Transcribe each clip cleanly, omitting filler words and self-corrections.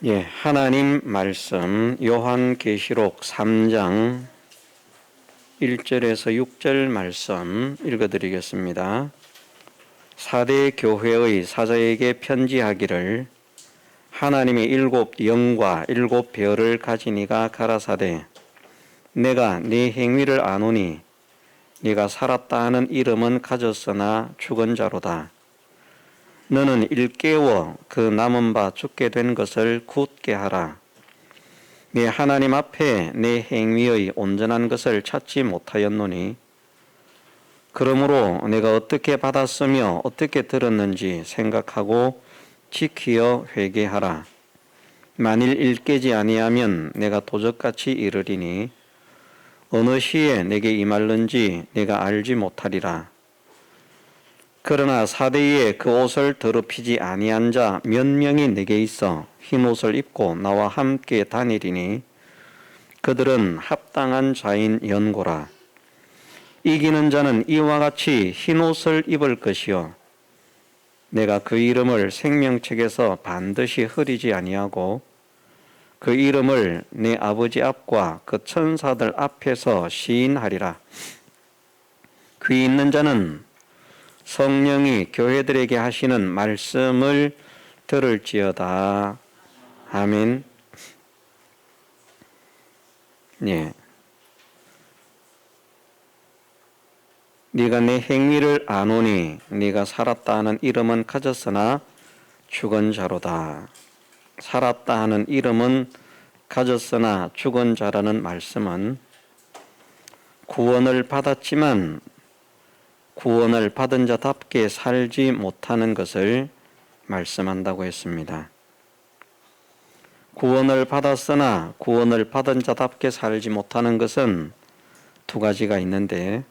예, 하나님 말씀 요한계시록 3장 1절에서 6절 말씀 읽어드리겠습니다. 사대 교회의 사자에게 편지하기를 하나님의 일곱 영과 일곱 별을 가진 이가 가라사대 내가 네 행위를 아노니 네가 살았다 하는 이름은 가졌으나 죽은 자로다. 너는 일깨워 그 남은 바 죽게 된 것을 굳게 하라. 네 하나님 앞에 내 행위의 온전한 것을 찾지 못하였노니 그러므로 내가 어떻게 받았으며 어떻게 들었는지 생각하고 지키어 회개하라. 만일 일깨지 아니하면 내가 도적같이 이르리니 어느 시에 내게 임할는지 내가 알지 못하리라. 그러나 사대에 그 옷을 더럽히지 아니한 자 몇 명이 내게 있어 흰 옷을 입고 나와 함께 다니리니 그들은 합당한 자인 연고라. 이기는 자는 이와 같이 흰 옷을 입을 것이요 내가 그 이름을 생명책에서 반드시 흐리지 아니하고 그 이름을 내 아버지 앞과 그 천사들 앞에서 시인하리라. 귀 있는 자는 성령이 교회들에게 하시는 말씀을 들을지어다. 아멘. 예. 네가 내 행위를 아노니 네가 살았다 하는 이름은 가졌으나 죽은 자로다. 살았다 하는 이름은 가졌으나 죽은 자라는 말씀은 구원을 받았지만 구원을 받은 자답게 살지 못하는 것을 말씀한다고 했습니다. 구원을 받았으나 구원을 받은 자답게 살지 못하는 것은 두 가지가 있는데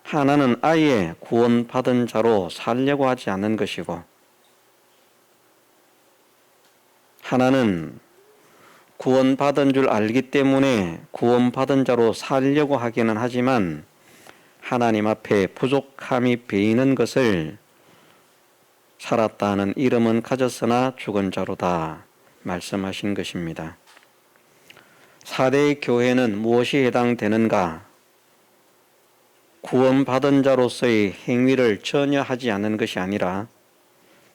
하나는 아예 구원받은 자로 살려고 하지 않는 것이고 하나는 구원받은 줄 알기 때문에 구원받은 자로 살려고 하기는 하지만 하나님 앞에 부족함이 베이는 것을 살았다 하는 이름은 가졌으나 죽은 자로다 말씀하신 것입니다. 사대 교회는 무엇이 해당되는가? 구원받은 자로서의 행위를 전혀 하지 않은 것이 아니라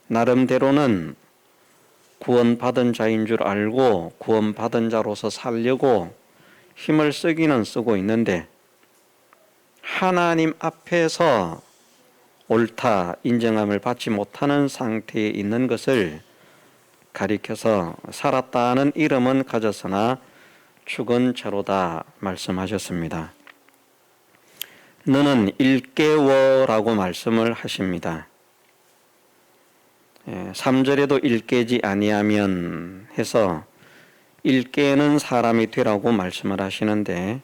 나름대로는 구원받은 자인 줄 알고 구원받은 자로서 살려고 힘을 쓰기는 쓰고 있는데 하나님 앞에서 옳다 인정함을 받지 못하는 상태에 있는 것을 가리켜서 살았다 하는 이름은 가졌으나 죽은 자로다 말씀하셨습니다. 너는 일깨워라고 말씀을 하십니다. 3절에도 일깨지 아니하면 해서 일깨는 사람이 되라고 말씀을 하시는데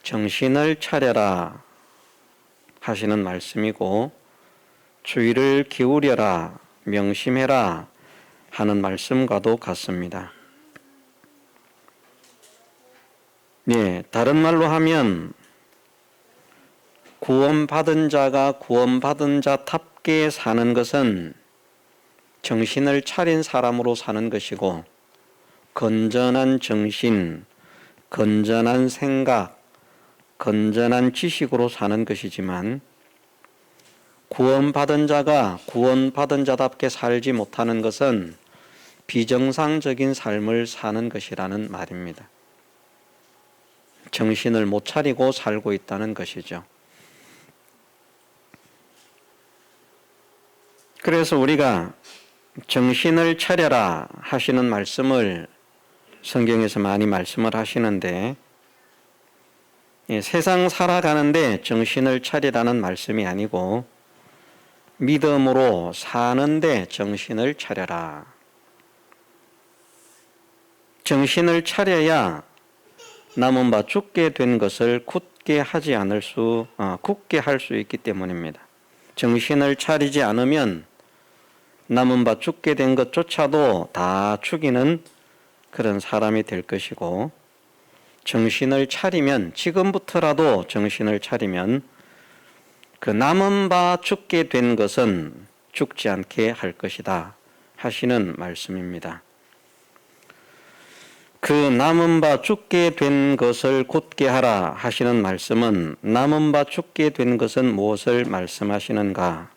정신을 차려라 하시는 말씀이고 주의를 기울여라 명심해라 하는 말씀과도 같습니다. 네, 다른 말로 하면 구원받은 자가 구원받은 자답게 사는 것은 정신을 차린 사람으로 사는 것이고 건전한 정신, 건전한 생각, 건전한 지식으로 사는 것이지만 구원받은 자가 구원받은 자답게 살지 못하는 것은 비정상적인 삶을 사는 것이라는 말입니다. 정신을 못 차리고 살고 있다는 것이죠. 그래서 우리가 정신을 차려라 하시는 말씀을 성경에서 많이 말씀을 하시는데 세상 살아가는데 정신을 차리라는 말씀이 아니고 믿음으로 사는데 정신을 차려라. 정신을 차려야 남은 바 죽게 된 것을 굳게 할 수 있기 때문입니다. 정신을 차리지 않으면 남은 바 죽게 된 것조차도 다 죽이는 그런 사람이 될 것이고 정신을 차리면 지금부터라도 정신을 차리면 그 남은 바 죽게 된 것은 죽지 않게 할 것이다 하시는 말씀입니다. 그 남은 바 죽게 된 것을 곧게 하라 하시는 말씀은 남은 바 죽게 된 것은 무엇을 말씀하시는가?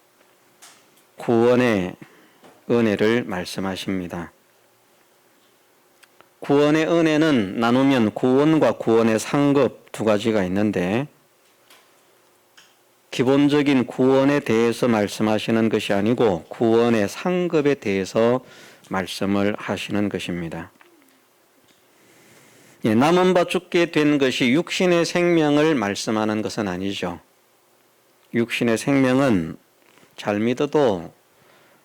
구원의 은혜를 말씀하십니다. 구원의 은혜는 나누면 구원과 구원의 상급 두 가지가 있는데 기본적인 구원에 대해서 말씀하시는 것이 아니고 구원의 상급에 대해서 말씀을 하시는 것입니다. 남은 바 죽게 된 것이 육신의 생명을 말씀하는 것은 아니죠. 육신의 생명은 잘 믿어도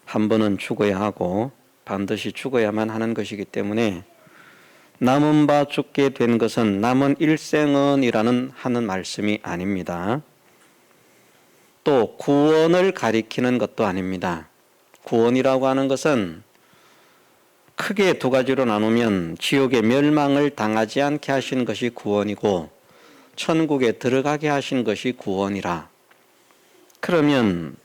한 번은 죽어야 하고 반드시 죽어야만 하는 것이기 때문에 남은 바 죽게 된 것은 남은 일생은이라는 하는 말씀이 아닙니다. 또 구원을 가리키는 것도 아닙니다. 구원이라고 하는 것은 크게 두 가지로 나누면 지옥의 멸망을 당하지 않게 하신 것이 구원이고 천국에 들어가게 하신 것이 구원이라. 그러면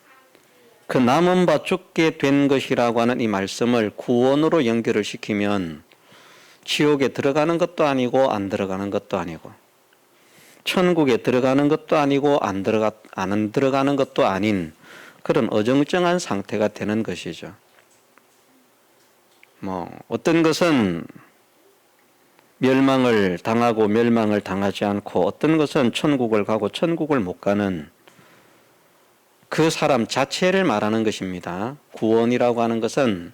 그 남은 바 죽게 된 것이라고 하는 이 말씀을 구원으로 연결을 시키면 지옥에 들어가는 것도 아니고 안 들어가는 것도 아니고 천국에 들어가는 것도 아니고 안 들어가는 것도 아닌 그런 어정쩡한 상태가 되는 것이죠. 어떤 것은 멸망을 당하고 멸망을 당하지 않고 어떤 것은 천국을 가고 천국을 못 가는 그 사람 자체를 말하는 것입니다. 구원이라고 하는 것은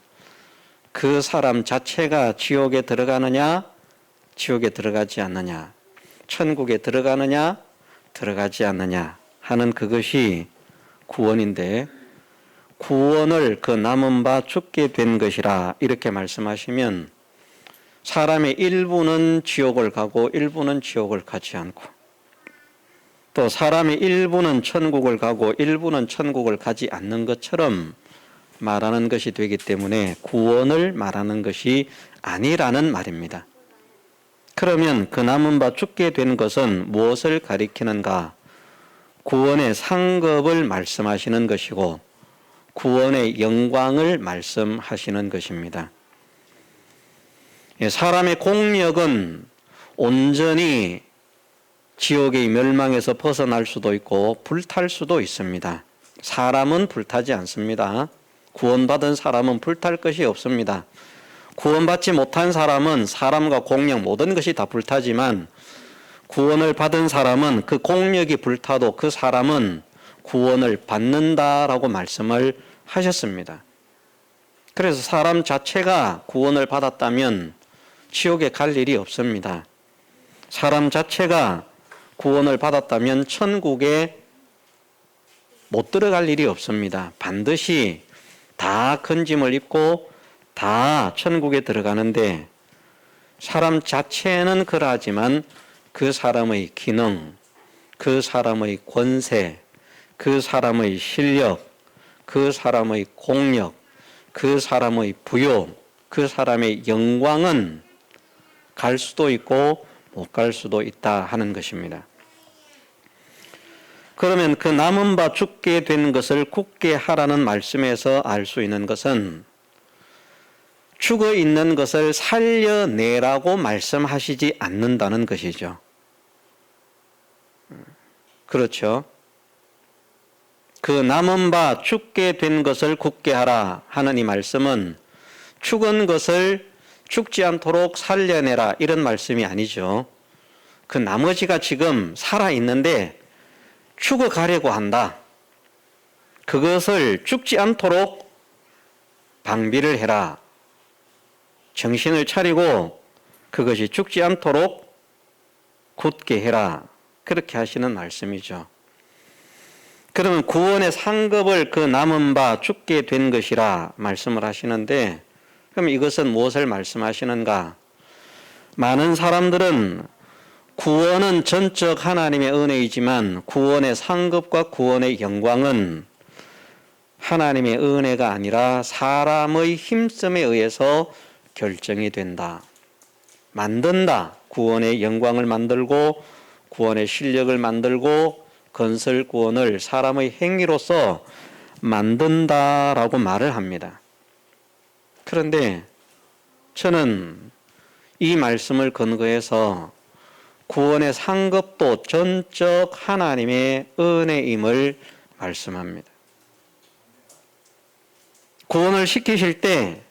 그 사람 자체가 지옥에 들어가느냐, 지옥에 들어가지 않느냐, 천국에 들어가느냐, 들어가지 않느냐 하는 그것이 구원인데 구원을 그 남은 바 죽게 된 것이라 이렇게 말씀하시면 사람의 일부는 지옥을 가고 일부는 지옥을 가지 않고 또 사람의 일부는 천국을 가고 일부는 천국을 가지 않는 것처럼 말하는 것이 되기 때문에 구원을 말하는 것이 아니라는 말입니다. 그러면 그 남은 바 죽게 된 것은 무엇을 가리키는가? 구원의 상급을 말씀하시는 것이고 구원의 영광을 말씀하시는 것입니다. 사람의 공력은 온전히 지옥의 멸망에서 벗어날 수도 있고 불탈 수도 있습니다. 사람은 불타지 않습니다. 구원받은 사람은 불탈 것이 없습니다. 구원받지 못한 사람은 사람과 공력 모든 것이 다 불타지만 구원을 받은 사람은 그 공력이 불타도 그 사람은 구원을 받는다라고 말씀을 하셨습니다. 그래서 사람 자체가 구원을 받았다면 지옥에 갈 일이 없습니다. 사람 자체가 구원을 받았다면 천국에 못 들어갈 일이 없습니다. 반드시 다 큰 짐을 입고 다 천국에 들어가는데 사람 자체는 그러하지만 그 사람의 기능, 그 사람의 권세, 그 사람의 실력, 그 사람의 공력, 그 사람의 부요, 그 사람의 영광은 갈 수도 있고 못 갈 수도 있다 하는 것입니다. 그러면 그 남은 바 죽게 된 것을 굳게 하라는 말씀에서 알 수 있는 것은 죽어 있는 것을 살려내라고 말씀하시지 않는다는 것이죠. 그렇죠. 그 남은 바 죽게 된 것을 굳게 하라 하는 이 말씀은 죽은 것을 죽지 않도록 살려내라 이런 말씀이 아니죠. 그 나머지가 지금 살아있는데 죽어가려고 한다. 그것을 죽지 않도록 방비를 해라. 정신을 차리고 그것이 죽지 않도록 굳게 해라. 그렇게 하시는 말씀이죠. 그러면 구원의 상급을 그 남은 바 죽게 된 것이라 말씀을 하시는데 그럼 이것은 무엇을 말씀하시는가? 많은 사람들은 구원은 전적 하나님의 은혜이지만 구원의 상급과 구원의 영광은 하나님의 은혜가 아니라 사람의 힘씀에 의해서 결정이 된다. 만든다. 구원의 영광을 만들고 구원의 실력을 만들고 건설 구원을 사람의 행위로서 만든다라고 말을 합니다. 그런데 저는 이 말씀을 근거해서 구원의 상급도 전적 하나님의 은혜임을 말씀합니다. 구원을 시키실 때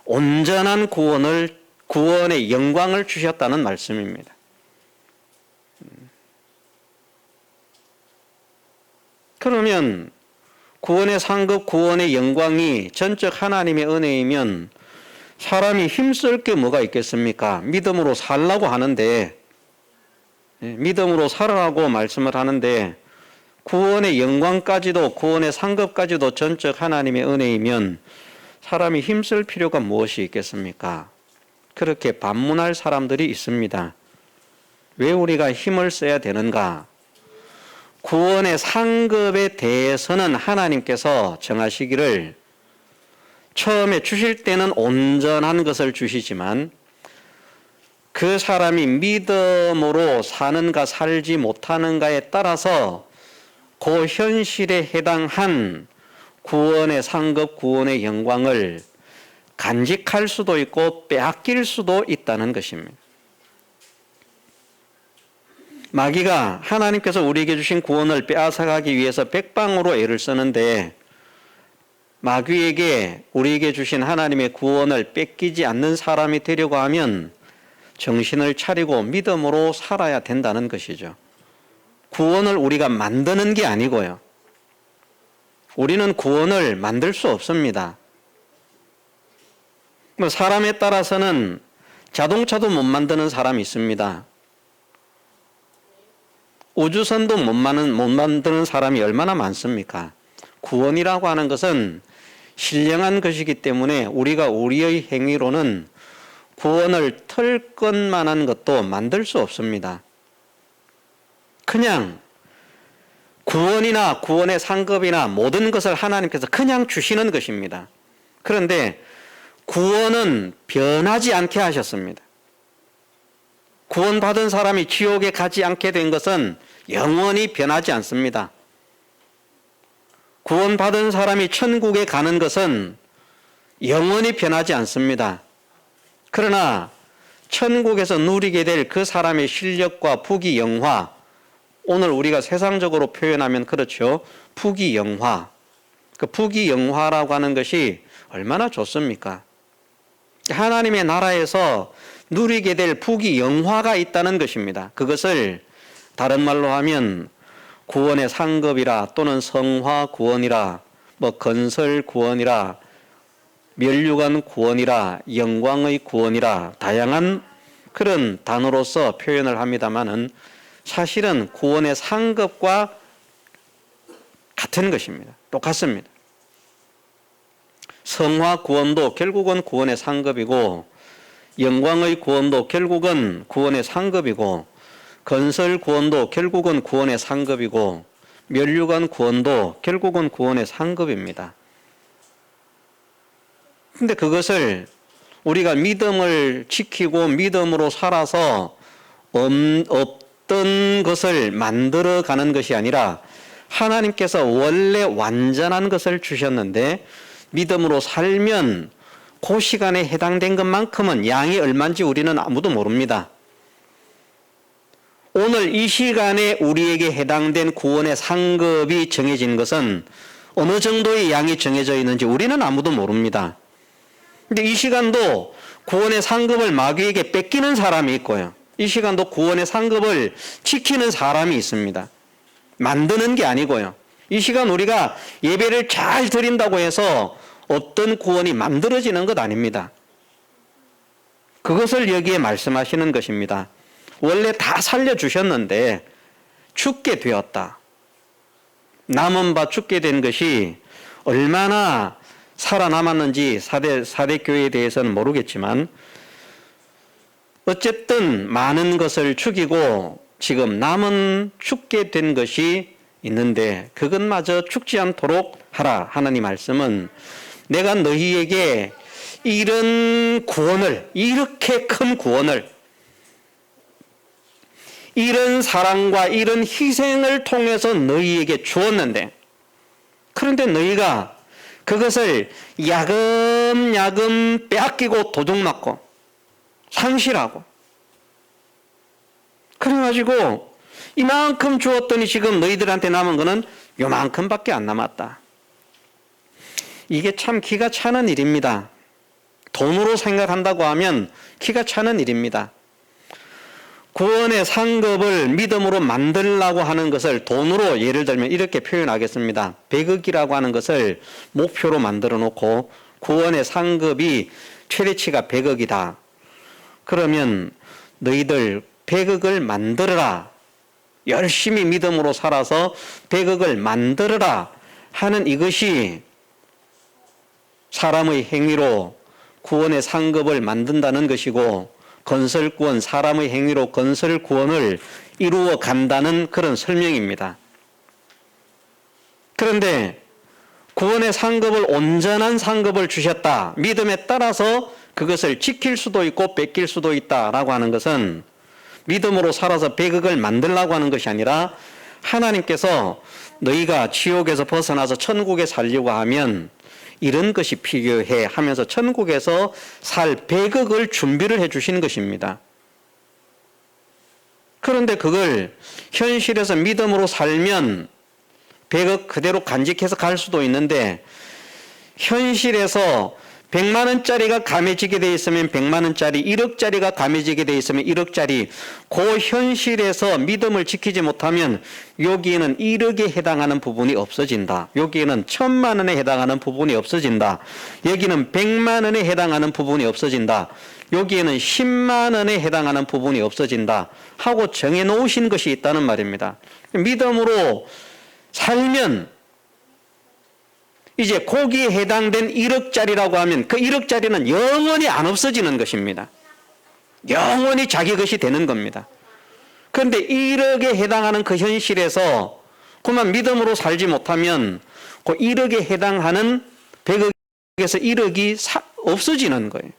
온전한 구원의 영광을 주셨다는 말씀입니다. 그러면 구원의 상급, 구원의 영광이 전적 하나님의 은혜이면 사람이 힘쓸 게 뭐가 있겠습니까? 믿음으로 살라고 하는데, 믿음으로 살아라고 말씀을 하는데, 구원의 영광까지도, 구원의 상급까지도 전적 하나님의 은혜이면 사람이 힘쓸 필요가 무엇이 있겠습니까? 그렇게 반문할 사람들이 있습니다. 왜 우리가 힘을 써야 되는가? 구원의 상급에 대해서는 하나님께서 정하시기를 처음에 주실 때는 온전한 것을 주시지만 그 사람이 믿음으로 사는가 살지 못하는가에 따라서 그 현실에 해당한 구원의 상급, 구원의 영광을 간직할 수도 있고 빼앗길 수도 있다는 것입니다. 마귀가 하나님께서 우리에게 주신 구원을 빼앗아가기 위해서 백방으로 애를 쓰는데 마귀에게 우리에게 주신 하나님의 구원을 뺏기지 않는 사람이 되려고 하면 정신을 차리고 믿음으로 살아야 된다는 것이죠. 구원을 우리가 만드는 게 아니고요. 우리는 구원을 만들 수 없습니다. 사람에 따라서는 자동차도 못 만드는 사람이 있습니다. 우주선도 못 만드는 사람이 얼마나 많습니까? 구원이라고 하는 것은 신령한 것이기 때문에 우리가 우리의 행위로는 구원을 틀 것만한 것도 만들 수 없습니다. 그냥 구원이나 구원의 상급이나 모든 것을 하나님께서 그냥 주시는 것입니다. 그런데 구원은 변하지 않게 하셨습니다. 구원받은 사람이 지옥에 가지 않게 된 것은 영원히 변하지 않습니다. 구원받은 사람이 천국에 가는 것은 영원히 변하지 않습니다. 그러나 천국에서 누리게 될 그 사람의 실력과 부귀영화, 오늘 우리가 세상적으로 표현하면 그렇죠. 부귀영화. 그 부귀영화라고 하는 것이 얼마나 좋습니까? 하나님의 나라에서 누리게 될 부귀영화가 있다는 것입니다. 그것을 다른 말로 하면 구원의 상급이라 또는 성화 구원이라 건설 구원이라 멸류관 구원이라 영광의 구원이라 다양한 그런 단어로서 표현을 합니다마는 사실은 구원의 상급과 같은 것입니다. 똑같습니다. 성화 구원도 결국은 구원의 상급이고 영광의 구원도 결국은 구원의 상급이고 건설 구원도 결국은 구원의 상급이고 멸류관 구원도 결국은 구원의 상급입니다. 근데 그것을 우리가 믿음을 지키고 믿음으로 살아서 없던 것을 만들어가는 것이 아니라 하나님께서 원래 완전한 것을 주셨는데 믿음으로 살면 그 시간에 해당된 것만큼은 양이 얼마인지 우리는 아무도 모릅니다. 오늘 이 시간에 우리에게 해당된 구원의 상급이 정해진 것은 어느 정도의 양이 정해져 있는지 우리는 아무도 모릅니다. 근데 이 시간도 구원의 상급을 마귀에게 뺏기는 사람이 있고요. 이 시간도 구원의 상급을 지키는 사람이 있습니다. 만드는 게 아니고요. 이 시간 우리가 예배를 잘 드린다고 해서 어떤 구원이 만들어지는 것 아닙니다. 그것을 여기에 말씀하시는 것입니다. 원래 다 살려주셨는데 죽게 되었다. 남은 바 죽게 된 것이 얼마나 살아남았는지 사대 교회에 대해서는 모르겠지만 어쨌든 많은 것을 죽이고 지금 남은 죽게 된 것이 있는데 그것마저 죽지 않도록 하라. 하나님 말씀은 내가 너희에게 이런 구원을, 이렇게 큰 구원을, 이런 사랑과 이런 희생을 통해서 너희에게 주었는데 그런데 너희가 그것을 야금야금 빼앗기고 도둑맞고 상실하고. 그래가지고 이만큼 주었더니 지금 너희들한테 남은 거는 요만큼밖에 안 남았다. 이게 참 기가 차는 일입니다. 돈으로 생각한다고 하면 기가 차는 일입니다. 구원의 상급을 믿음으로 만들려고 하는 것을 돈으로 예를 들면 이렇게 표현하겠습니다. 100억이라고 하는 것을 목표로 만들어 놓고 구원의 상급이 최대치가 100억이다. 그러면 너희들 100억을 만들어라. 열심히 믿음으로 살아서 100억을 만들어라 하는 이것이 사람의 행위로 구원의 상급을 만든다는 것이고, 건설구원, 사람의 행위로 건설구원을 이루어 간다는 그런 설명입니다. 그런데 구원의 상급을, 온전한 상급을 주셨다. 믿음에 따라서 그것을 지킬 수도 있고 뺏길 수도 있다라고 하는 것은 믿음으로 살아서 100억을 만들려고 하는 것이 아니라 하나님께서 너희가 지옥에서 벗어나서 천국에 살려고 하면 이런 것이 필요해 하면서 천국에서 살 100억을 준비를 해 주시는 것입니다. 그런데 그걸 현실에서 믿음으로 살면 100억 그대로 간직해서 갈 수도 있는데, 현실에서 100만 원짜리가 감해지게 돼 있으면 100만 원짜리, 1억짜리가 감해지게 돼 있으면 1억짜리, 그 현실에서 믿음을 지키지 못하면 여기에는 1억에 해당하는 부분이 없어진다. 여기에는 1000만 원에 해당하는 부분이 없어진다. 여기는 100만 원에 해당하는 부분이 없어진다. 여기에는 10만 원에 해당하는 부분이 없어진다 하고 정해 놓으신 것이 있다는 말입니다. 믿음으로 살면 이제 거기에 해당된 1억짜리라고 하면 그 1억짜리는 영원히 안 없어지는 것입니다. 영원히 자기 것이 되는 겁니다. 그런데 1억에 해당하는 그 현실에서 그만 믿음으로 살지 못하면 그 1억에 해당하는 100억에서 1억이 없어지는 거예요.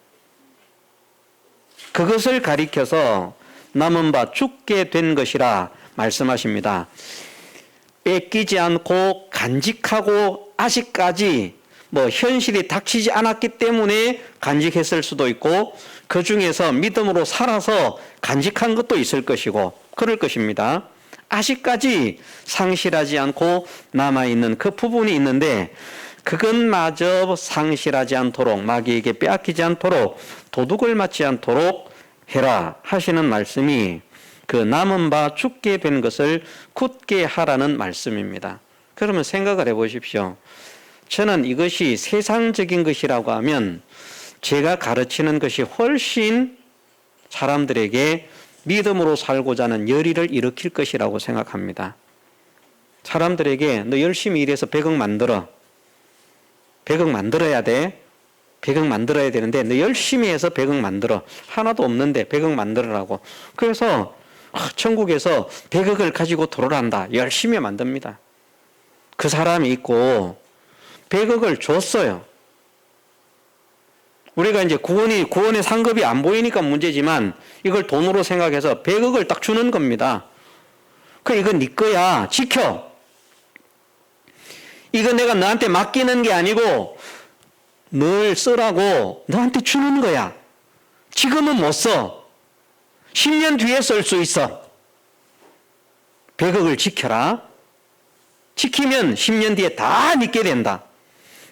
그것을 가리켜서 남은 바 죽게 된 것이라 말씀하십니다. 뺏기지 않고 간직하고 아직까지 현실이 닥치지 않았기 때문에 간직했을 수도 있고, 그 중에서 믿음으로 살아서 간직한 것도 있을 것이고 그럴 것입니다. 아직까지 상실하지 않고 남아있는 그 부분이 있는데, 그것마저 상실하지 않도록, 마귀에게 빼앗기지 않도록, 도둑을 맞지 않도록 해라 하시는 말씀이 그 남은 바 죽게 된 것을 굳게 하라는 말씀입니다. 그러면 생각을 해보십시오. 저는 이것이 세상적인 것이라고 하면 제가 가르치는 것이 훨씬 사람들에게 믿음으로 살고자 하는 열의를 일으킬 것이라고 생각합니다. 사람들에게 너 열심히 일해서 100억 만들어. 100억 만들어야 돼. 100억 만들어야 되는데 너 열심히 해서 100억 만들어. 하나도 없는데 100억 만들으라고. 그래서 천국에서 100억을 가지고 돌아간다. 열심히 만듭니다. 그 사람이 있고 100억을 줬어요. 우리가 이제 구원의 상급이 안 보이니까 문제지만 이걸 돈으로 생각해서 100억을 딱 주는 겁니다. 이건 네 거야. 지켜. 이거 내가 너한테 맡기는 게 아니고 늘 쓰라고 너한테 주는 거야. 지금은 못 써. 10년 뒤에 쓸 수 있어. 100억을 지켜라. 지키면 10년 뒤에 다 믿게 된다.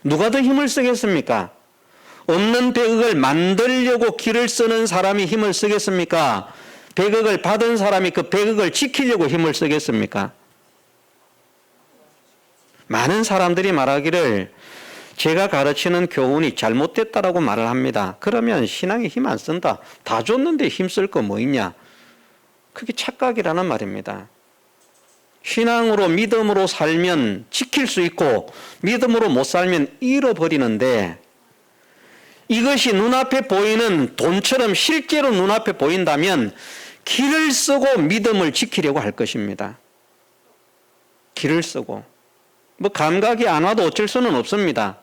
누가 더 힘을 쓰겠습니까? 없는 100억을 만들려고 길을 쓰는 사람이 힘을 쓰겠습니까? 100억을 받은 사람이 그 100억을 지키려고 힘을 쓰겠습니까? 많은 사람들이 말하기를 제가 가르치는 교훈이 잘못됐다라고 말을 합니다. 그러면 신앙에 힘 안 쓴다. 다 줬는데 힘 쓸 거 뭐 있냐? 그게 착각이라는 말입니다. 신앙으로 믿음으로 살면 지킬 수 있고 믿음으로 못 살면 잃어버리는데, 이것이 눈앞에 보이는 돈처럼 실제로 눈앞에 보인다면 길을 쓰고 믿음을 지키려고 할 것입니다. 길을 쓰고. 감각이 안 와도 어쩔 수는 없습니다.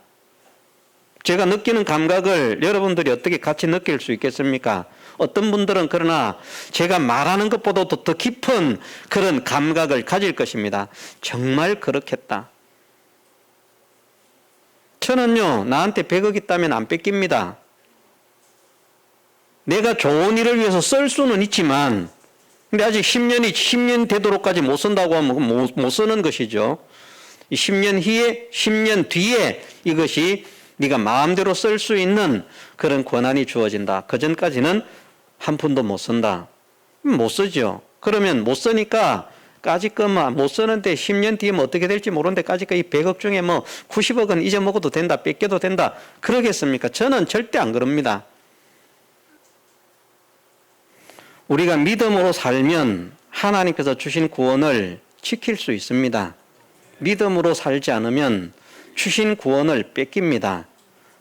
제가 느끼는 감각을 여러분들이 어떻게 같이 느낄 수 있겠습니까? 어떤 분들은 그러나 제가 말하는 것보다도 더 깊은 그런 감각을 가질 것입니다. 정말 그렇겠다. 저는요, 나한테 100억 있다면 안 뺏깁니다. 내가 좋은 일을 위해서 쓸 수는 있지만, 근데 아직 10년 되도록까지 못 쓴다고 하면 못 쓰는 것이죠. 10년 뒤에 이것이 네가 마음대로 쓸 수 있는 그런 권한이 주어진다. 그 전까지는 한 푼도 못 쓴다. 못 쓰죠. 그러면 못 쓰니까 까짓 것만 못 쓰는데 10년 뒤에 뭐 어떻게 될지 모르는데 까짓 거 이 100억 중에 뭐 90억은 잊어먹어도 된다, 뺏겨도 된다. 그러겠습니까? 저는 절대 안 그럽니다. 우리가 믿음으로 살면 하나님께서 주신 구원을 지킬 수 있습니다. 믿음으로 살지 않으면 주신 구원을 뺏깁니다.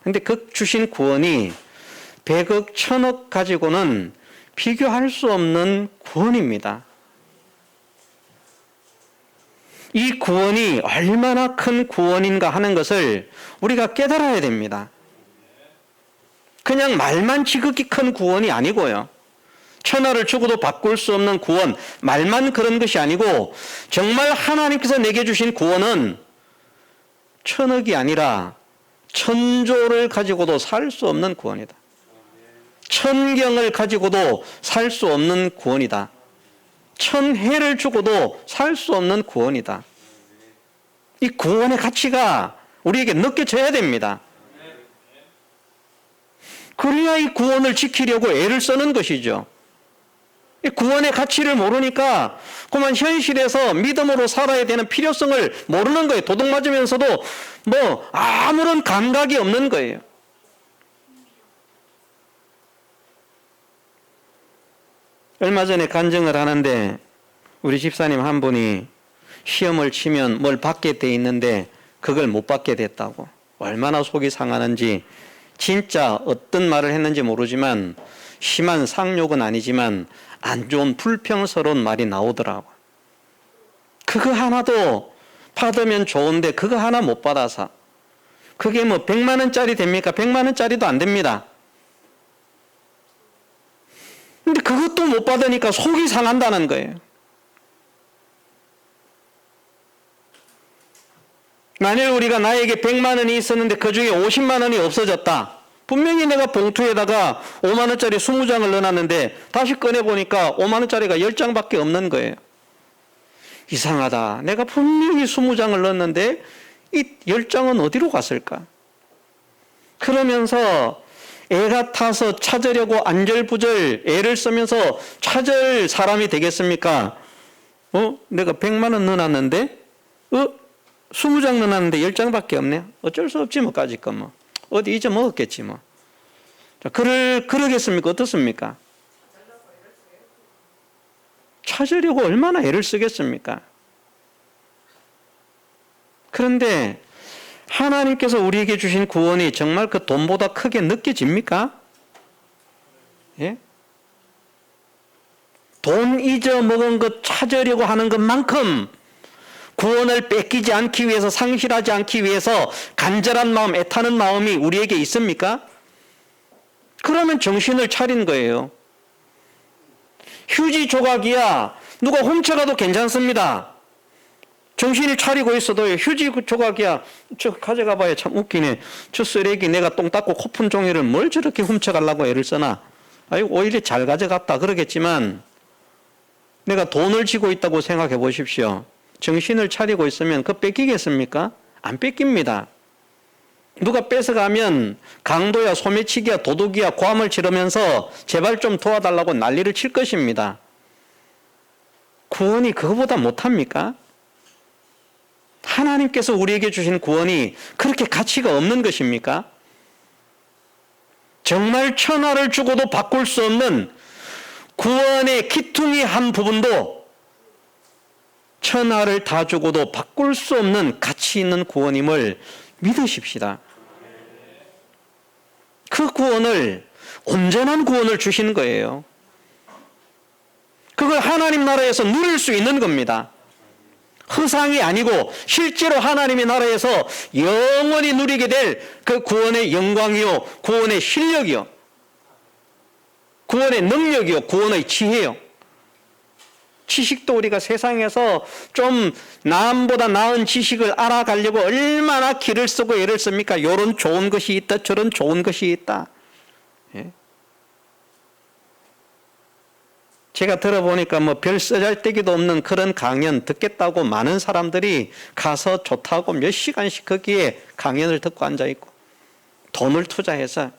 근데 그 주신 구원이 100억, 1000억 가지고는 비교할 수 없는 구원입니다. 이 구원이 얼마나 큰 구원인가 하는 것을 우리가 깨달아야 됩니다. 그냥 말만 지극히 큰 구원이 아니고요. 천하를 주고도 바꿀 수 없는 구원, 말만 그런 것이 아니고 정말 하나님께서 내게 주신 구원은 1000억이 아니라 1000조를 가지고도 살 수 없는 구원이다. 1000경을 가지고도 살 수 없는 구원이다. 1000해를 주고도 살 수 없는 구원이다. 이 구원의 가치가 우리에게 느껴져야 됩니다. 그래야 이 구원을 지키려고 애를 쓰는 것이죠. 이 구원의 가치를 모르니까 그만 현실에서 믿음으로 살아야 되는 필요성을 모르는 거예요. 도둑 맞으면서도 뭐 아무런 감각이 없는 거예요. 얼마 전에 간증을 하는데 우리 집사님 한 분이 시험을 치면 뭘 받게 돼 있는데 그걸 못 받게 됐다고. 얼마나 속이 상하는지, 진짜 어떤 말을 했는지 모르지만 심한 상욕은 아니지만 안 좋은 불평스러운 말이 나오더라고. 그거 하나도 받으면 좋은데 그거 하나 못 받아서. 그게 뭐 100만 원짜리 됩니까? 100만 원짜리도 안 됩니다. 근데 그것도 못 받으니까 속이 상한다는 거예요. 만일 우리가 나에게 100만 원이 있었는데 그 중에 50만 원이 없어졌다. 분명히 내가 봉투에다가 5만 원짜리 20장을 넣어놨는데 다시 꺼내보니까 5만 원짜리가 10장밖에 없는 거예요. 이상하다. 내가 분명히 20장을 넣었는데 이 10장은 어디로 갔을까? 그러면서 애가 타서 찾으려고 안절부절 애를 쓰면서 찾을 사람이 되겠습니까? 내가 100만 원 넣어놨는데 20장 넣어놨는데 10장밖에 없네. 어쩔 수 없지 뭐까짓 거 뭐. 어디 잊어먹었겠지 뭐. 자, 그러겠습니까? 어떻습니까? 찾으려고 얼마나 애를 쓰겠습니까? 그런데 하나님께서 우리에게 주신 구원이 정말 그 돈보다 크게 느껴집니까? 예? 돈 잊어먹은 것 찾으려고 하는 것만큼 구원을 뺏기지 않기 위해서, 상실하지 않기 위해서 간절한 마음, 애타는 마음이 우리에게 있습니까? 그러면 정신을 차린 거예요. 휴지 조각이야 누가 훔쳐가도 괜찮습니다. 정신을 차리고 있어도 휴지 조각이야 저 가져가 봐야 참 웃기네. 저 쓰레기 내가 똥 닦고 코 푼 종이를 뭘 저렇게 훔쳐가려고 애를 쓰나. 아이고 오히려 잘 가져갔다 그러겠지만 내가 돈을 쥐고 있다고 생각해 보십시오. 정신을 차리고 있으면 그거 뺏기겠습니까? 안 뺏깁니다. 누가 뺏어가면 강도야 소매치기야 도둑이야 고함을 지르면서 제발 좀 도와달라고 난리를 칠 것입니다. 구원이 그거보다 못합니까? 하나님께서 우리에게 주신 구원이 그렇게 가치가 없는 것입니까? 정말 천하를 주고도 바꿀 수 없는 구원의 기퉁이 한 부분도 천하를 다 주고도 바꿀 수 없는 가치 있는 구원임을 믿으십시다. 그 구원을, 온전한 구원을 주시는 거예요. 그걸 하나님 나라에서 누릴 수 있는 겁니다. 허상이 아니고 실제로 하나님의 나라에서 영원히 누리게 될 그 구원의 영광이요, 구원의 실력이요, 구원의 능력이요, 구원의 지혜요. 지식도 우리가 세상에서 좀 남보다 나은 지식을 알아가려고 얼마나 기를 쓰고 애를 씁니까? 요런 좋은 것이 있다, 저런 좋은 것이 있다. 예? 제가 들어보니까 뭐 별 쓰잘데기도 없는 그런 강연 듣겠다고 많은 사람들이 가서 좋다고 몇 시간씩 거기에 강연을 듣고 앉아있고 돈을 투자해서.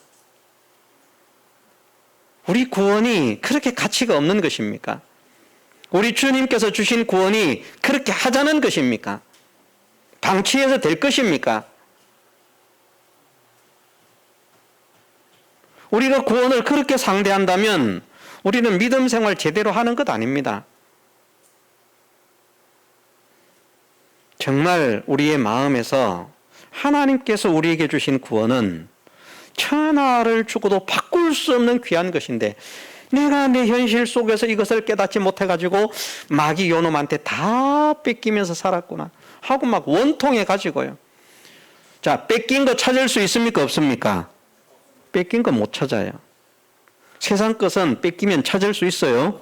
우리 구원이 그렇게 가치가 없는 것입니까? 우리 주님께서 주신 구원이 그렇게 하자는 것입니까? 방치해서 될 것입니까? 우리가 구원을 그렇게 상대한다면 우리는 믿음 생활 제대로 하는 것 아닙니다. 정말 우리의 마음에서 하나님께서 우리에게 주신 구원은 천하를 주고도 바꿀 수 없는 귀한 것인데 내가 내 현실 속에서 이것을 깨닫지 못해가지고 마귀 요놈한테 다 뺏기면서 살았구나 하고 막 원통해 가지고요. 자, 뺏긴 거 찾을 수 있습니까? 없습니까? 뺏긴 거 못 찾아요. 세상 것은 뺏기면 찾을 수 있어요.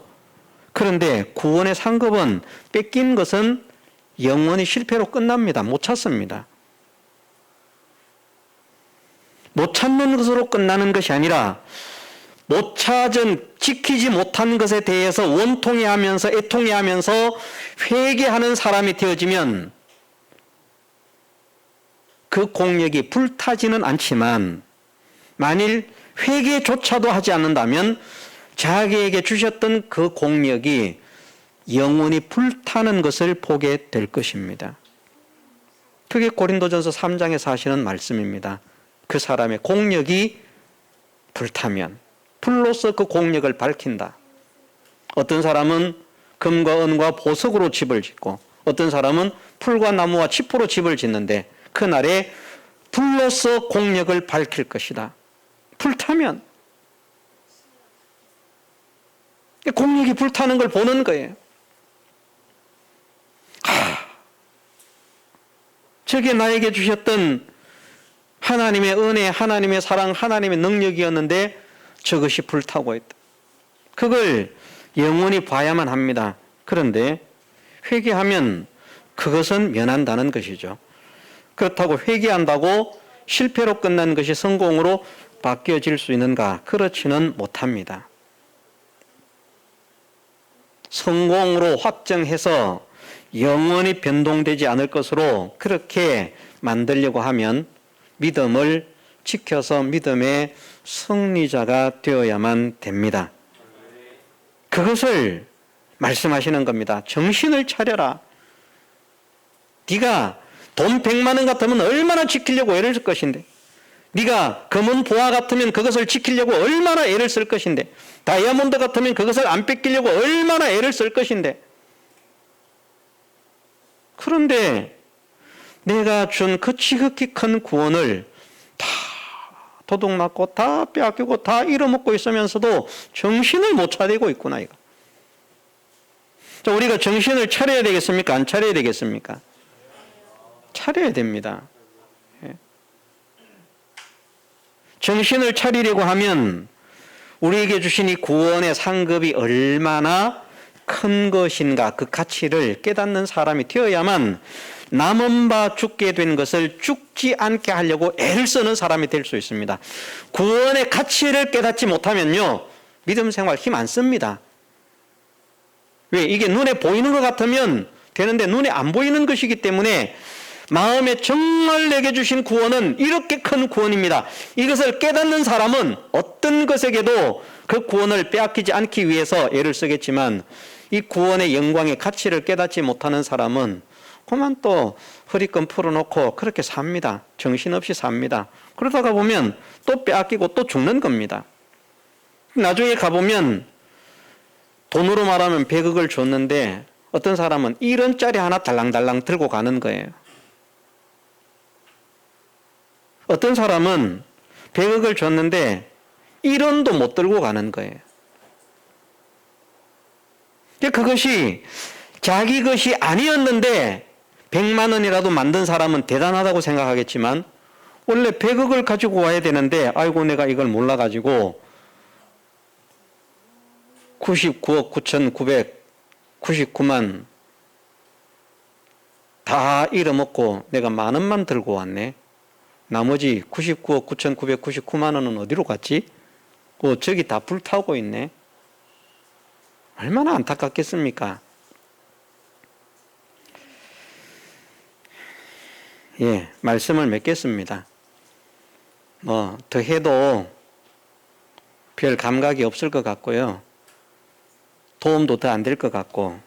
그런데 구원의 상급은 뺏긴 것은 영원히 실패로 끝납니다. 못 찾습니다. 못 찾는 것으로 끝나는 것이 아니라 못 찾은 지키지 못한 것에 대해서 원통해하면서 애통해하면서 회개하는 사람이 되어지면 그 공력이 불타지는 않지만 만일 회개조차도 하지 않는다면 자기에게 주셨던 그 공력이 영원히 불타는 것을 보게 될 것입니다. 그게 고린도전서 3장에서 하시는 말씀입니다. 그 사람의 공력이 불타면 불로서 그 공력을 밝힌다. 어떤 사람은 금과 은과 보석으로 집을 짓고 어떤 사람은 풀과 나무와 치포로 집을 짓는데 그날에 불로서 공력을 밝힐 것이다. 불타면 공력이 불타는 걸 보는 거예요. 저게 나에게 주셨던 하나님의 은혜, 하나님의 사랑, 하나님의 능력이었는데 저것이 불타고 있다. 그걸 영원히 봐야만 합니다. 그런데 회개하면 그것은 면한다는 것이죠. 그렇다고 회개한다고 실패로 끝난 것이 성공으로 바뀌어질 수 있는가? 그렇지는 못합니다. 성공으로 확정해서 영원히 변동되지 않을 것으로 그렇게 만들려고 하면 믿음을 지켜서 믿음의 승리자가 되어야만 됩니다. 그것을 말씀하시는 겁니다. 정신을 차려라. 네가 돈 100만 원 같으면 얼마나 지키려고 애를 쓸 것인데, 네가 금은 보화 같으면 그것을 지키려고 얼마나 애를 쓸 것인데, 다이아몬드 같으면 그것을 안 뺏기려고 얼마나 애를 쓸 것인데, 그런데 내가 준 그 지극히 큰 구원을 다 도둑맞고 다 빼앗기고 다 잃어먹고 있으면서도 정신을 못 차리고 있구나 이거. 자, 우리가 정신을 차려야 되겠습니까? 안 차려야 되겠습니까? 차려야 됩니다. 정신을 차리려고 하면 우리에게 주신 이 구원의 상급이 얼마나 큰 것인가 그 가치를 깨닫는 사람이 되어야만 남은 바 죽게 된 것을 죽지 않게 하려고 애를 쓰는 사람이 될 수 있습니다. 구원의 가치를 깨닫지 못하면요 믿음 생활 힘 안 씁니다. 왜? 이게 눈에 보이는 것 같으면 되는데 눈에 안 보이는 것이기 때문에 마음에 정말 내게 주신 구원은 이렇게 큰 구원입니다. 이것을 깨닫는 사람은 어떤 것에게도 그 구원을 빼앗기지 않기 위해서 애를 쓰겠지만 이 구원의 영광의 가치를 깨닫지 못하는 사람은 그만 또 허리끈 풀어놓고 그렇게 삽니다. 정신없이 삽니다. 그러다가 보면 또 빼앗기고 또 죽는 겁니다. 나중에 가보면 돈으로 말하면 100억을 줬는데 어떤 사람은 1원짜리 하나 달랑달랑 들고 가는 거예요. 어떤 사람은 100억을 줬는데 1원도 못 들고 가는 거예요. 그것이 자기 것이 아니었는데 100만 원이라도 만든 사람은 대단하다고 생각하겠지만 원래 100억을 가지고 와야 되는데 아이고 내가 이걸 몰라가지고 99억 9,999만 다 잃어먹고 내가 10,000원만 들고 왔네. 나머지 99억 9,999만 원은 어디로 갔지? 저기 다 불타고 있네. 얼마나 안타깝겠습니까? 예, 말씀을 맺겠습니다. 뭐 더 해도 별 감각이 없을 것 같고요. 도움도 더 안 될 것 같고,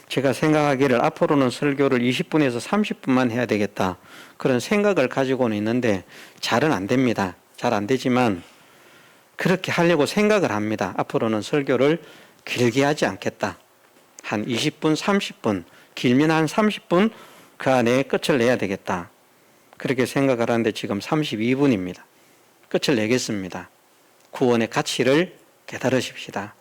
제가 생각하기를 앞으로는 설교를 20분에서 30분만 해야 되겠다, 그런 생각을 가지고는 있는데 잘은 안 됩니다. 잘 안 되지만 그렇게 하려고 생각을 합니다. 앞으로는 설교를 길게 하지 않겠다. 한 20분, 30분, 길면 한 30분 그 안에 끝을 내야 되겠다. 그렇게 생각을 하는데 지금 32분입니다. 끝을 내겠습니다. 구원의 가치를 깨달으십시다.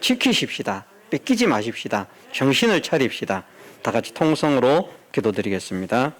지키십시다. 뺏기지 마십시다. 정신을 차립시다. 다 같이 통성으로 기도드리겠습니다.